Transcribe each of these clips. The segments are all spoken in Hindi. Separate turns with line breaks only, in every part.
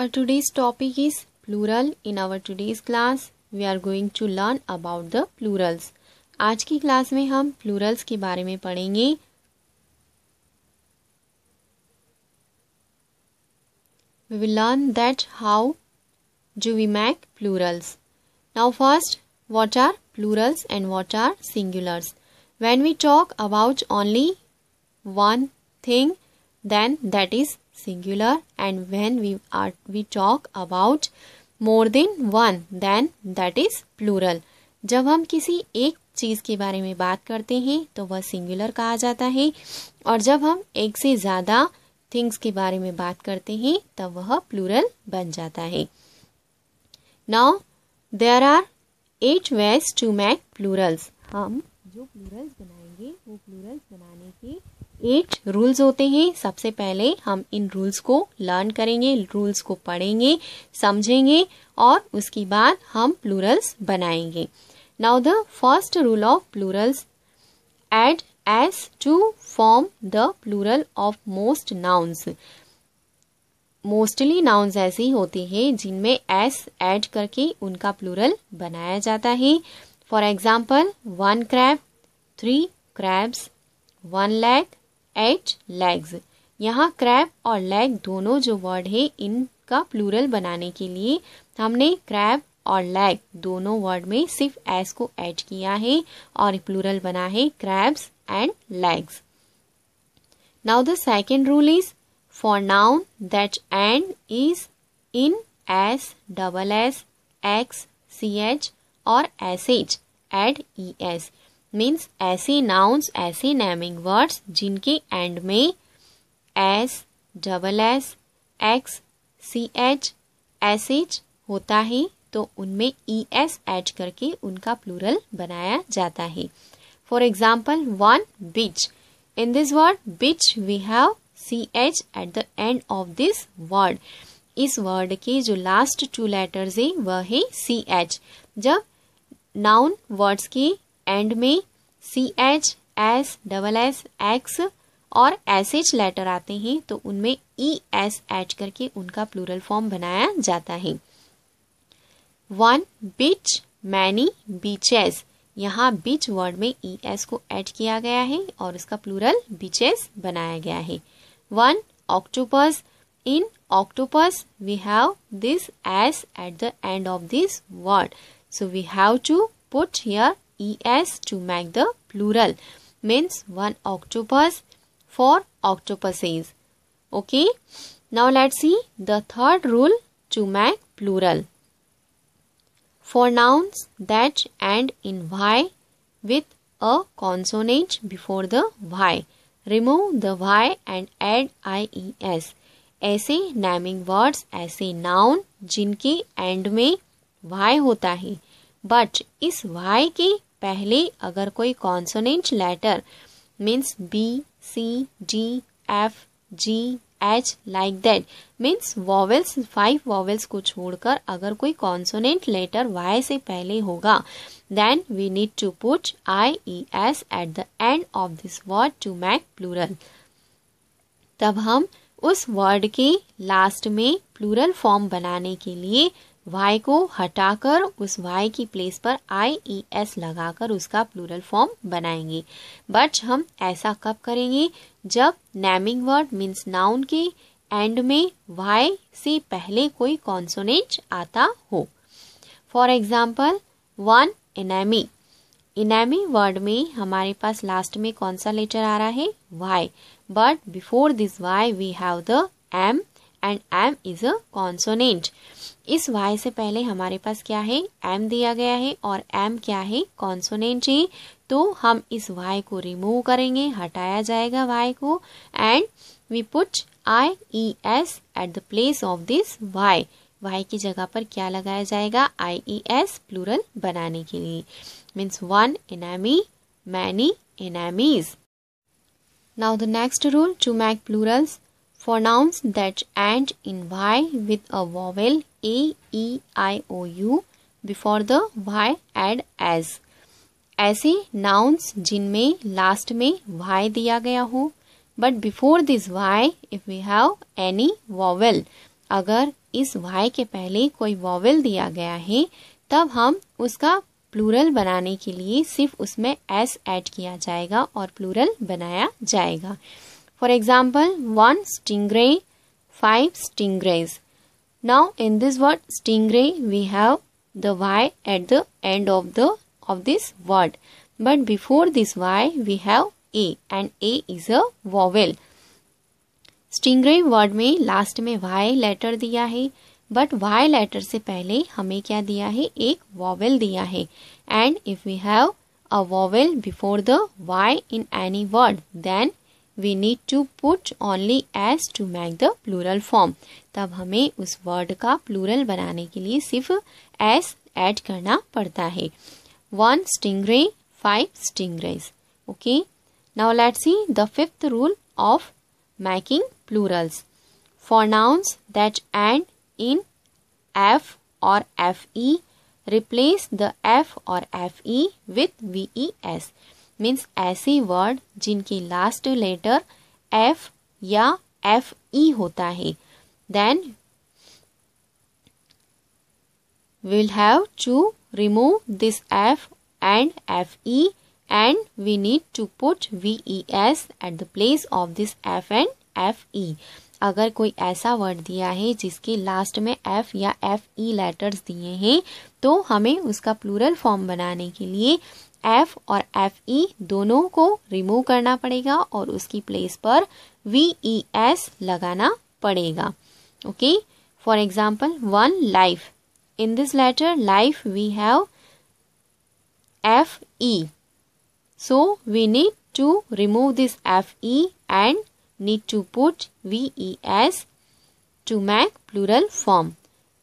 Our today's topic is plural. In our today's class, we are going to learn about the plurals. आज की क्लास में हम plurals के बारे में पढ़ेंगे. We will learn that how do we make plurals. Now first, what are plurals and what are singulars? When we talk about only one thing, then that is singular, and when we talk about more than one, then that is plural. जब हम किसी एक चीज़ के बारे में बात करते हैं तो वह सिंगुलर कहा जाता है, और जब हम एक से ज़्यादा थिंग्स के बारे में बात करते हैं तब वह प्लूरल बन जाता है. Now there are 8 ways to make plurals. हम जो प्लूरल्स बनाएंगे वो प्लूरल्स बनाने के 8 रूल्स होते हैं. सबसे पहले हम इन रूल्स को लर्न करेंगे, रूल्स को पढ़ेंगे, समझेंगे और उसके बाद हम प्लूरल्स बनाएंगे. Now the first rule of plurals, add S to form the plural of most nouns. Mostly nouns ऐसी होती हैं जिनमें एस ऐड करके उनका प्लूरल बनाया जाता है. For example, 1 crab, 3 crabs, 1 leg, 8 legs. यहाँ क्रैब और लेग दोनों जो वर्ड है इनका प्लूरल बनाने के लिए हमने क्रैब और लेग दोनों वर्ड में सिर्फ एस को ऐड किया है और प्लूरल बना है crabs and legs. Now the second rule is, for noun that end is in s, double S, x, c h और S h, add e s. Means ऐसे नाउन्स, ऐसे नेमिंग वर्ड्स जिनके एंड में s, double S, x, c H, s h होता है तो उनमें ई एस ऐड करके उनका प्लूरल बनाया जाता है. For example, 1 beach. In this word beach we have C H at the end of this word. इस वर्ड के जो लास्ट 2 लेटर्स है वह है सी एच. जब नाउन वर्ड्स के एंड में C H, S, double S, x और एस एच लेटर आते हैं तो उनमें ई एस ऐड करके उनका प्लूरल फॉर्म बनाया जाता है. 1 बीच, मैनी बीचेस. यहाँ बीच वर्ड में ई एस को ऐड किया गया है और उसका प्लूरल बीचेस बनाया गया है. 1 octopus. In octopus we have this S at the end of this word, so we have to put here es to make the plural. Means 1 octopus, 4 octopuses. Okay. Now let's see the third rule to make plural. For nouns that end in y with a consonant before the y, remove the y and add ies. ऐसे नेमिंग वर्ड्स, ऐसे नाउन जिनके एंड में y होता है बट इस y के पहले अगर कोई consonant letter means B, C, D, F, G, H like that, means vowels, 5 vowels को छोड़कर अगर कोई कॉन्सोनेंट लेटर y से पहले होगा then we need to put ies at the end of this word to make plural. तब हम उस वर्ड के लास्ट में प्लूरल फॉर्म बनाने के लिए y को हटाकर उस y की प्लेस पर ies लगाकर उसका प्लूरल फॉर्म बनाएंगे. बट हम ऐसा कब करेंगे? जब नेमिंग वर्ड मीन्स नाउन के एंड में y से पहले कोई कॉन्सोनेंट आता हो. For example, 1 enemy. Enemy word में हमारे पास लास्ट में कौन सा लेटर आ रहा है? y. But before this y we have the m and m is a consonant. इस y से पहले हमारे पास क्या है? m दिया गया है और m क्या है? कॉन्सोनेंट है. तो हम इस y को रिमूव करेंगे, हटाया जाएगा y को and we put ies at the place of this y. y की जगह पर क्या लगाया जाएगा? ies प्लूरल बनाने के लिए. Means 1 enemy, many enemies. Now the next rule to make plurals. For nouns that end in y with a vowel a, e, i, o, u before the y add as. ऐसे nouns जिनमें लास्ट में y दिया गया हो but before this y if we have any vowel, अगर इस y के पहले कोई वॉवेल दिया गया है तब हम उसका प्लूरल बनाने के लिए सिर्फ उसमें s ऐड किया जाएगा और प्लूरल बनाया जाएगा. For example 1 stingray, 5 stingrays. Now in this word stingray we have the y at the end of this word, but before this y we have a and a is a vowel. Stingray word में लास्ट में y लेटर दिया है, बट y लेटर से पहले हमें क्या दिया है, एक वॉवेल दिया है. And if we have a vowel before the y in any word then we need to put only s to make the plural form. तब हमें उस वर्ड का प्लूरल बनाने के लिए सिर्फ s ऐड करना पड़ता है. 1 stingray, 5 stingrays. Okay. Now let's see the fifth rule of making plurals. For nouns that end in f or fe, replace the f or fe with ves. Means ऐसे वर्ड जिनकी लास्ट लेटर f या fe होता है, then we'll have to remove this f and fe and we need to put ves at the place of this f and fe. अगर कोई ऐसा वर्ड दिया है जिसके लास्ट में f या fe लेटर्स दिए हैं तो हमें उसका प्लूरल फॉर्म बनाने के लिए f और fe दोनों को रिमूव करना पड़ेगा और उसकी प्लेस पर ves लगाना पड़ेगा. Okay. For example 1 life. In this letter life we have fe. So we need to remove this fe and need to put ves to make plural form.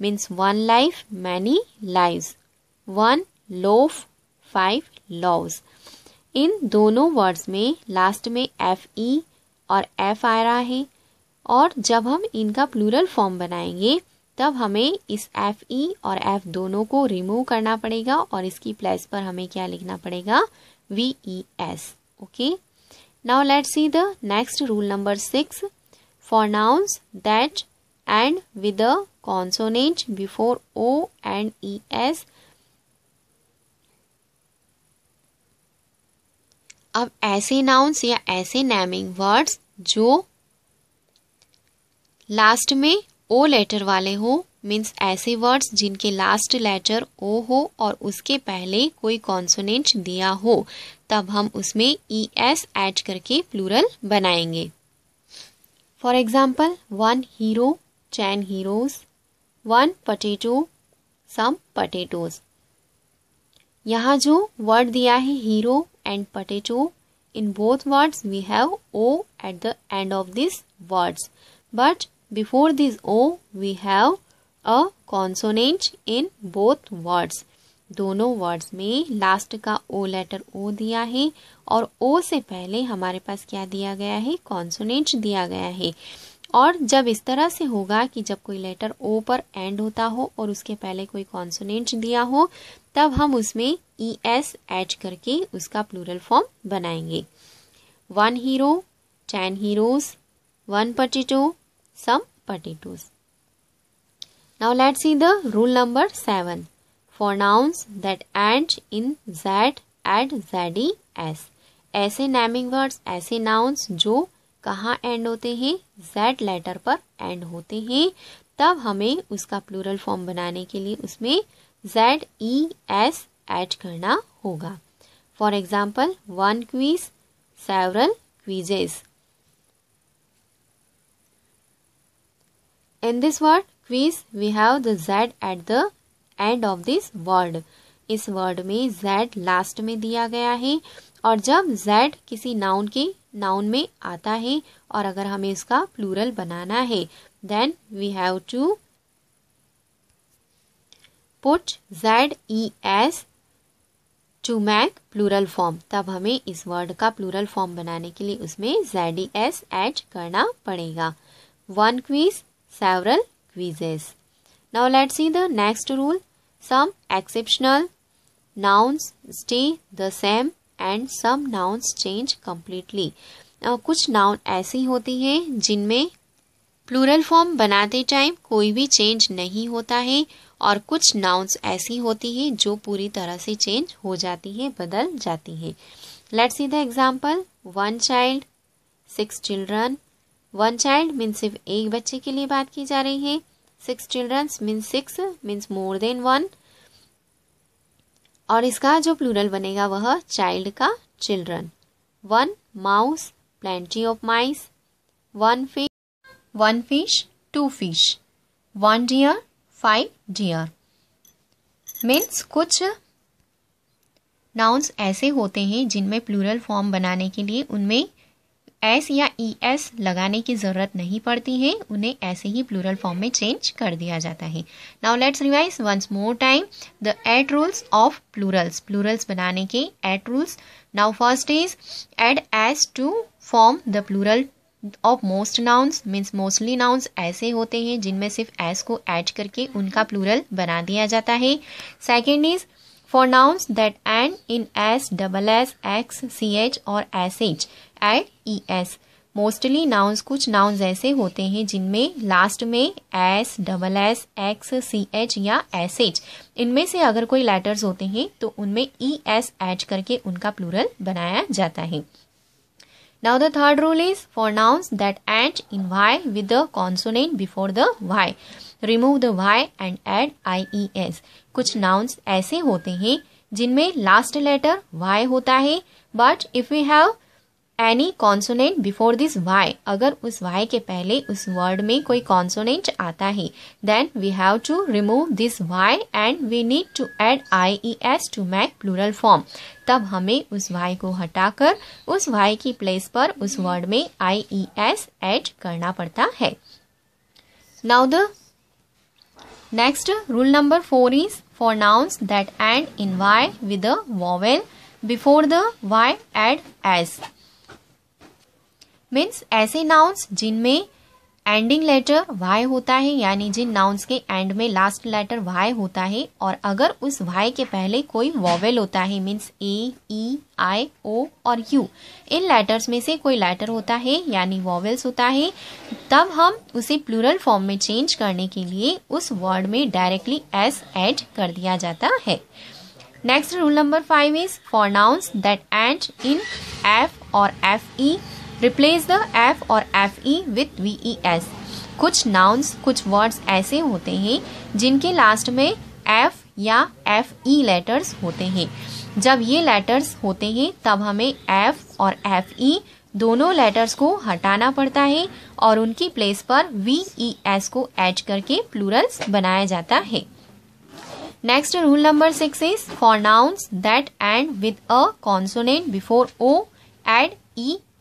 Means 1 life, many lives. 1 loaf, 5 loaves. इन दोनों वर्ड्स में लास्ट में fe और f आ रहा है और जब हम इनका प्लूरल फॉर्म बनाएंगे तब हमें इस fe और f दोनों को रिमूव करना पड़ेगा और इसकी प्लेस पर हमें क्या लिखना पड़ेगा, ves. Okay. Now let's see the next rule number 6. For nouns that end with a consonant before o and es. अब ऐसे nouns या ऐसे नेमिंग वर्ड्स जो लास्ट में ओ लेटर वाले हो, मीन्स ऐसे वर्ड्स जिनके लास्ट लेटर ओ हो और उसके पहले कोई कॉन्सोनेंट दिया हो, तब हम उसमें es ऐड करके प्लूरल बनाएंगे. For example 1 hero, 10 heroes. 1 potato, some potatoes. यहाँ जो वर्ड दिया है hero and potato, in both words we have o at the end of these words, but before this o we have a consonant in both words. दोनों वर्ड्स में लास्ट का ओ लेटर ओ दिया है और ओ से पहले हमारे पास क्या दिया गया है, कॉन्सोनेंट दिया गया है. और जब इस तरह से होगा कि जब कोई लेटर ओ पर एंड होता हो और उसके पहले कोई कॉन्सोनेंट दिया हो, तब हम उसमें es ऐड करके उसका प्लूरल फॉर्म बनाएंगे. 1 hero, 10 heroes. 1 potato, some potatoes. Now let's see the rule number 7. For nouns that end in z, add zes. ऐसे नेमिंग वर्ड्स, ऐसे नाउन्स जो कहाँ एंड होते हैं, z लेटर पर एंड होते हैं, तब हमें उसका प्लूरल फॉर्म बनाने के लिए उसमें zes ऐड करना होगा. For example 1 quiz, several quizzes. In this word quiz we have the z at the end of this word. इस वर्ड में z लास्ट में दिया गया है और जब z किसी नाउन में आता है और अगर हमें इसका प्लूरल बनाना है then we have to put zes to make plural form. तब हमें इस वर्ड का प्लूरल फॉर्म बनाने के लिए उसमें zes ऐड करना पड़ेगा. 1 quiz, several quizzes. Now let's see the next rule. Some exceptional nouns stay the same and some nouns change completely. कुछ नाउन ऐसी होती हैं जिनमें प्लूरल फॉर्म बनाते टाइम कोई भी चेंज नहीं होता है और कुछ नाउन्स ऐसी होती हैं जो पूरी तरह से चेंज हो जाती है, बदल जाती है। Let's see the example. 1 child, 6 children. 1 child means सिर्फ एक बच्चे के लिए बात की जा रही है। 6 childrens means 6 means more than 1। और इसका जो प्लूरल बनेगा वह चाइल्ड का children. 1 mouse, plenty of mice. 1 fish, 2 fish। 1 deer, 5 deer। Means कुछ नाउन्स ऐसे होते हैं जिनमें प्लूरल फॉर्म बनाने के लिए उनमें एस या ई एस लगाने की जरूरत नहीं पड़ती है, उन्हें ऐसे ही प्लूरल फॉर्म में चेंज कर दिया जाता है। Now let's revise once more time the 8 rules of plurals. Plurals बनाने के 8 rules. Now first is add S to form the plural of most nouns. Means mostly nouns ऐसे होते हैं जिनमें सिर्फ एस को ऐड करके उनका प्लूरल बना दिया जाता है। Second is for nouns that end in s, double S, x, c h और S h add e s. Mostly nouns, कुछ नाउन्स ऐसे होते हैं जिनमें लास्ट में s, double S, x, c h या एस एच इनमें से अगर कोई लेटर्स होते हैं तो उनमें ई एस ऐड करके उनका प्लूरल बनाया जाता है। Now the third rule is for nouns that end in y with the consonant before the y. Remove the y and add ies. कुछ nouns ऐसे होते हैं जिनमें लास्ट लेटर y होता है, but if we have any consonant before this y, अगर उस y के पहले उस वर्ड में कोई कॉन्सोनेंट आता है, then we have to remove this y and we need to add ies to make plural form. तब हमें उस y को हटाकर उस y की प्लेस पर उस वर्ड में ies ऐड करना पड़ता है। Now the next rule number 4 is for nouns that end in y with a vowel before the y add s। Means ऐसे नाउन्स जिनमें एंडिंग लेटर y होता है, यानी जिन नाउन्स के एंड में लास्ट लेटर y होता है और अगर उस y के पहले कोई वॉवेल होता है, मीन्स ए, ई, आई, ओ और यू, इन लेटर्स में से कोई लेटर होता है यानी वॉवेल्स होता है, तब हम उसे प्लूरल फॉर्म में चेंज करने के लिए उस वर्ड में डायरेक्टली s ऐड कर दिया जाता है। Next rule number 5 is for nouns that end in f और fe, रिप्लेस द f और fe विथ ves। कुछ नाउन्स, कुछ वर्ड्स ऐसे होते हैं जिनके लास्ट में f या fe लेटर्स होते हैं। जब ये लेटर्स होते हैं तब हमें f और fe दोनों लेटर्स को हटाना पड़ता है और उनकी प्लेस पर ves को ऐड करके प्लूरल्स बनाया जाता है। Next rule number 6 is for nouns that end with a consonant before o add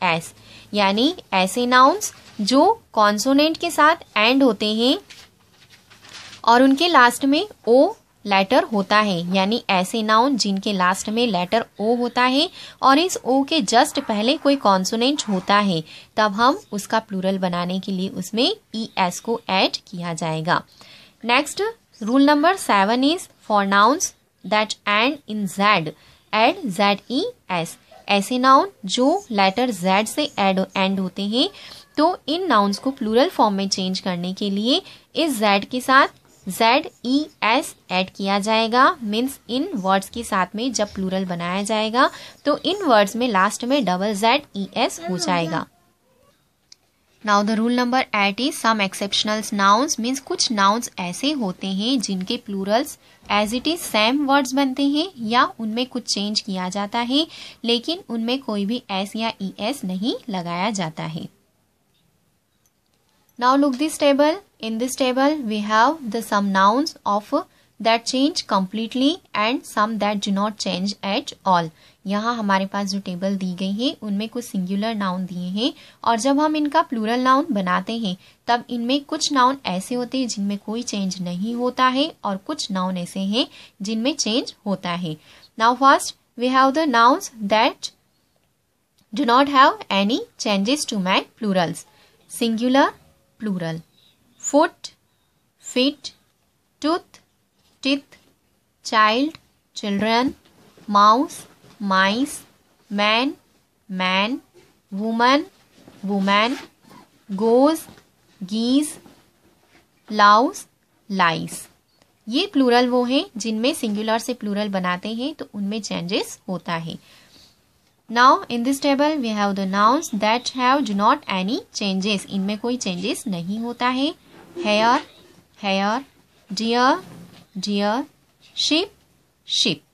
es, यानी ऐसे नाउन्स जो कॉन्सोनेंट के साथ एंड होते हैं और उनके लास्ट में o लेटर होता है, यानी ऐसे नाउन जिनके लास्ट में लेटर o होता है और इस o के जस्ट पहले कोई कॉन्सोनेंट होता है, तब हम उसका प्लूरल बनाने के लिए उसमें es को ऐड किया जाएगा। Next rule number 7 is for nouns that end in z add zes। ऐसे नाउन जो लेटर z से एंड होते हैं, तो इन नाउन्स को प्लूरल फॉर्म में चेंज करने के लिए इस z के साथ zes ऐड किया जाएगा। मीन्स इन वर्ड्स के साथ में जब प्लूरल बनाया जाएगा तो इन वर्ड्स में लास्ट में डबल zes हो जाएगा। Now the rule number 8 is some exceptional nouns. Means कुछ नाउन्स ऐसे होते हैं जिनके plurals as it is same words बनते हैं या उनमें कुछ चेंज किया जाता है, लेकिन उनमें कोई भी एस या ई एस नहीं लगाया जाता है। Now look this table. In this table we have the some nouns of that change completely and some that do not change at all. यहाँ हमारे पास जो टेबल दी गई है उनमें कुछ सिंगुलर नाउन दिए हैं और जब हम इनका प्लूरल नाउन बनाते हैं तब इनमें कुछ नाउन ऐसे होते हैं जिनमें कोई चेंज नहीं होता है और कुछ नाउन ऐसे हैं जिनमें चेंज होता है। Now first we have the nouns that do not have any changes to make plurals. Singular plural, foot, feet, tooth, teeth, child, children, mouse, mice, man, man, woman, woman, goes, geese, louse, lice. ये प्लूरल वो हैं जिनमें सिंगुलर से प्लूरल बनाते हैं तो उनमें चेंजेस होता है. Now in this table we have the nouns that have do not any changes. इनमें कोई changes नहीं होता है. hair, hair, deer, deer, sheep, sheep.